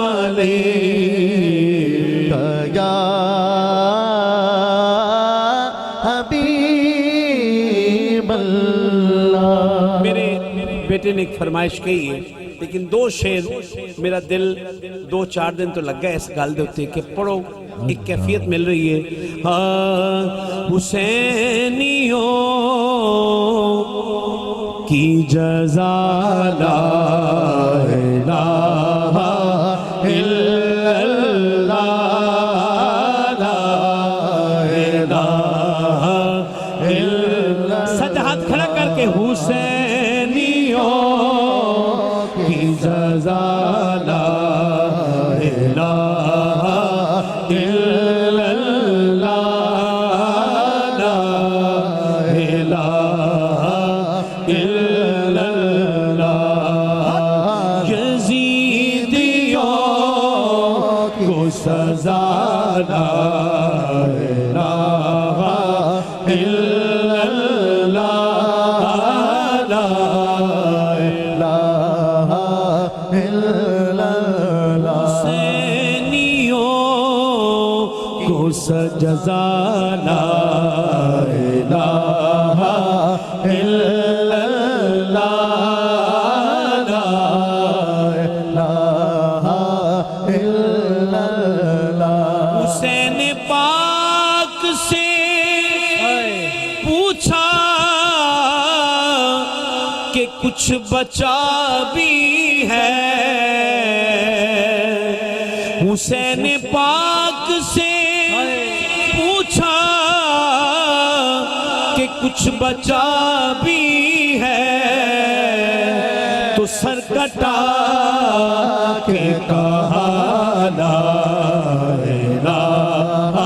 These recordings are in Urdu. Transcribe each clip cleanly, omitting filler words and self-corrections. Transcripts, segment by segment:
علیک یا حبیب اللہ۔ میرے بیٹے نے ایک فرمائش کہی ہے، لیکن دو شعر میرا دل 2-4 دن تو لگ گیا اس گل دے ہوتے کہ پڑھو، ایک کیفیت مل رہی ہے۔ حسینیوں کی جزا لا الہ الا اللہ، لا الہ الا، سجا ہاتھ کھڑا کر کے حسینیوں کی جزا لا الہ الا اللہ، لا الہ الا اللہ۔ یزیدیوں کو سزا لا الہ الا اللہ، لا الہ الا اللہ۔ حسینیوں کو سجزا لا الہ الا اللہ، لا الہ الا اللہ۔ حسین پاک سے پوچھا کہ کچھ بچا بھی ہے، حسین پاک سے پوچھا کہ کچھ بچا بھی ہے، تو سر کٹا کے کہا لا الہ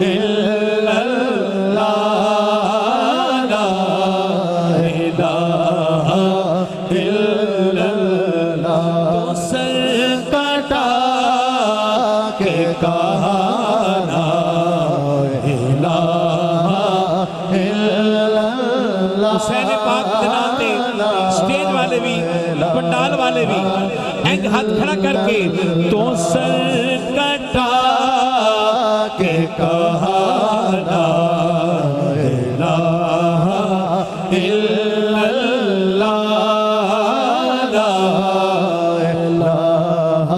الا اللہ، لا الہ الا اللہ۔ تو سر کٹا کے کہا لا الہ الا اللہ۔ حسین پاک دناتے سٹیج والے بھی، پنڈال والے بھی اینگ ہاتھ کھڑا کر کے تو سر کٹا کے کہا لا الہ الا اللہ، لا الہ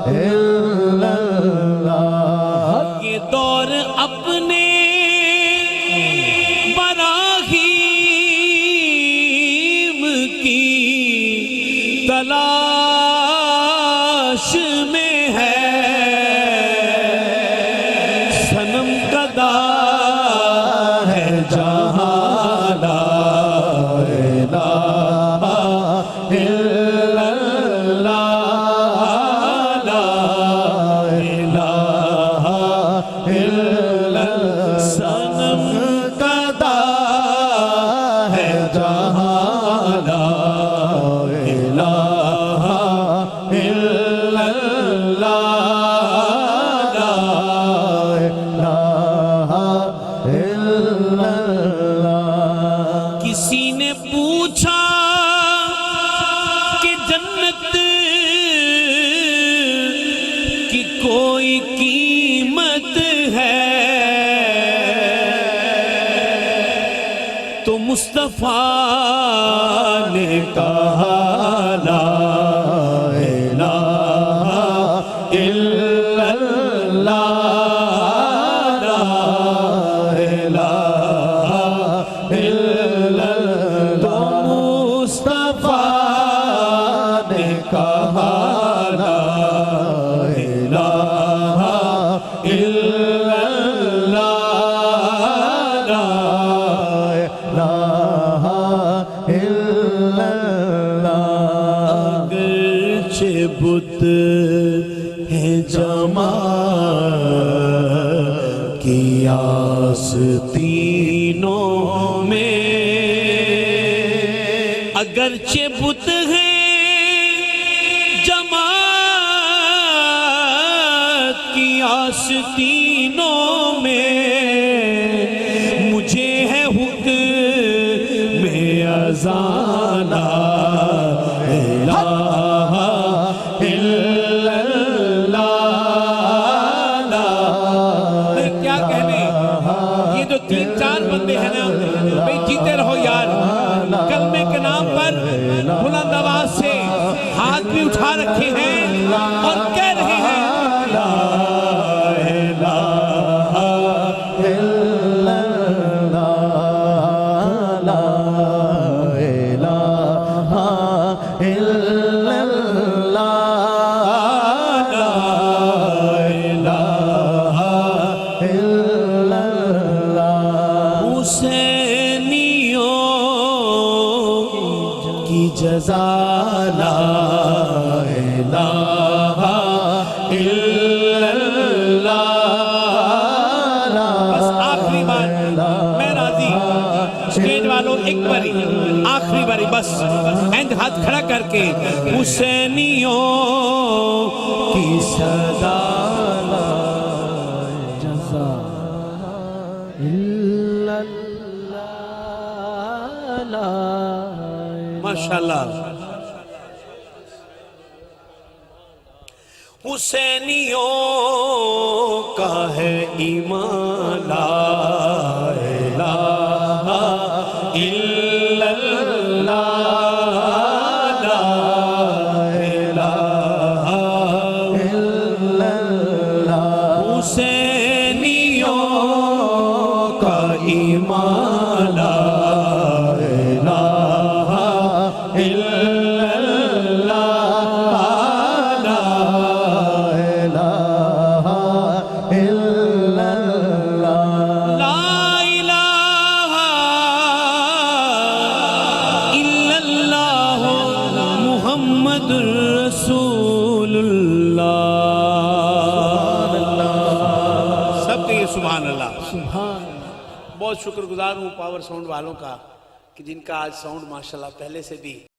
الا اللہ۔ یہ دور اپنے براہیم کی تلاش میں ہے، صنم قدا ہے جہاں لا الہ الا اللہ، لا الہ الا اللہ۔ صنم قدا ہے جہاں لا الہ الا اللہ، لا الہ الا اللہ۔ کسی نے پوچھا کہ جنت کی کوئی قیمت ہے، تو مصطفیٰ نے کہا لا الہ الا اللہ، لا الہ الا اللہ۔ تو مصطفیٰ نے کہا لا الہ الا اللہ، لا الہ الا اللہ۔ اگرچہ بت ہے جماعت کی آستینوں میں، اگرچہ بت ہے جماعت کی آستینوں میں، مجھے ہے حکم اذان لا الہ الا بندے ہیں نا بھئی جیتے رہو یار، کلمے کے نام پر بلند آواز سے ہاتھ بھی اٹھا رکھے ہیں اور کہہ رہے ہیں جزا لا الہ الا اللہ۔ بس آخری بار میں راضی، اسٹیج والوں ایک باری آخری باری بس اینڈ ہاتھ کھڑا کر کے حسینیوں کی صدا جزا الا اللہ۔ ماشاءاللہ حسینیوں کا ہے ایمان لا الہ الا اللہ، لا الہ الا اللہ۔ حسینیوں کا ایمان لا رسول اللہ، سب کہیے سبحان اللہ۔ بہت شکر گزار ہوں پاور ساؤنڈ والوں کا کہ جن کا آج ساؤنڈ ماشاءاللہ پہلے سے بھی